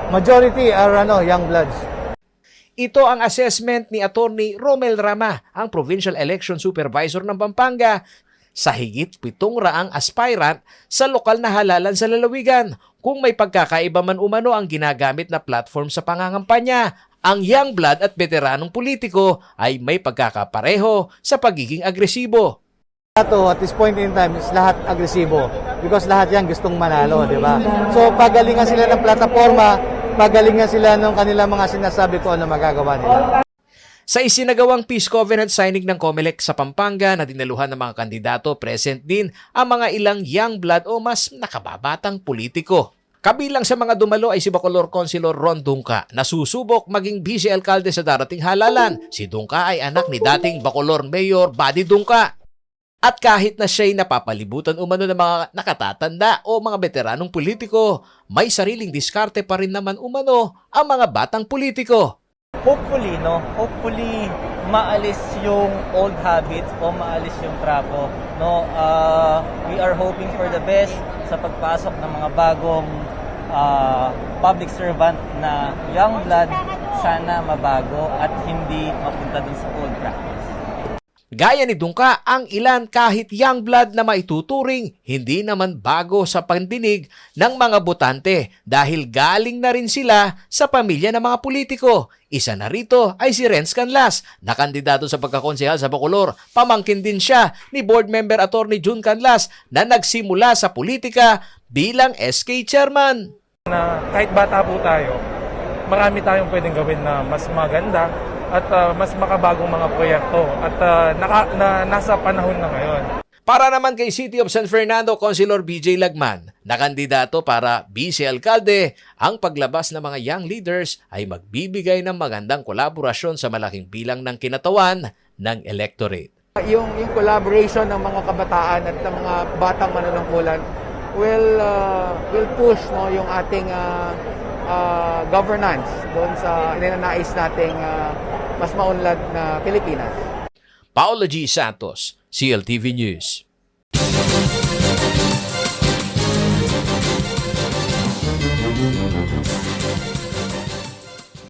Majority are young bloods. Ito ang assessment ni Attorney Romel Rama, ang Provincial Election Supervisor ng Pampanga, sa higit 700 aspirant sa lokal na halalan sa lalawigan. Kung may pagkakaiba man umano ang ginagamit na platform sa pangangampanya, ang young blood at veteranong politiko ay may pagkakapareho sa pagiging agresibo. At this point in time is lahat agresibo because lahat yan gustong manalo, di ba? So pagalingan sila ng plataforma, pagalingan sila ng kanilang mga sinasabi ko ano magagawa nila. Sa isinagawang Peace Covenant signing ng COMELEC sa Pampanga na dinaluhan ng mga kandidato, present din ang mga ilang young blood o mas nakababatang politiko. Kabilang sa mga dumalo ay si Bacolor Councilor Ron Dungca na susubok maging vice alkalde sa darating halalan. Si Dungca ay anak ni dating Bacolor Mayor Buddy Dungca. At kahit na siya'y napapalibutan umano ng mga nakatatanda o mga veteranong politiko, may sariling diskarte pa rin naman umano ang mga batang politiko. Hopefully maalis yung old habits o maalis yung trapo, no? We are hoping for the best sa pagpasok ng mga bagong public servant na young blood, sana mabago at hindi mapunta dun sa old practice. Gaya ni Dungca, ang ilan kahit young blood na maituturing hindi naman bago sa pandinig ng mga botante dahil galing na rin sila sa pamilya ng mga politiko. Isa na rito ay si Renz Canlas na kandidato sa pagkakonsehal sa Bacolor. Pamangkin din siya ni board member Attorney June Canlas na nagsimula sa politika bilang SK chairman. Na kahit bata po tayo, marami tayong pwedeng gawin na mas maganda at mas makabagong mga proyekto at nasa panahon na ngayon. Para naman kay City of San Fernando, Councilor BJ Lagman, na kandidato para vice-alkalde, ang paglabas ng mga young leaders ay magbibigay ng magandang kolaborasyon sa malaking bilang ng kinatawan ng electorate. Yung collaboration ng mga kabataan at ng mga batang manunungkulan will push yung ating governance doon sa ninanais nating mas maunlad na Pilipinas. Paolo G. Santos, CLTV News.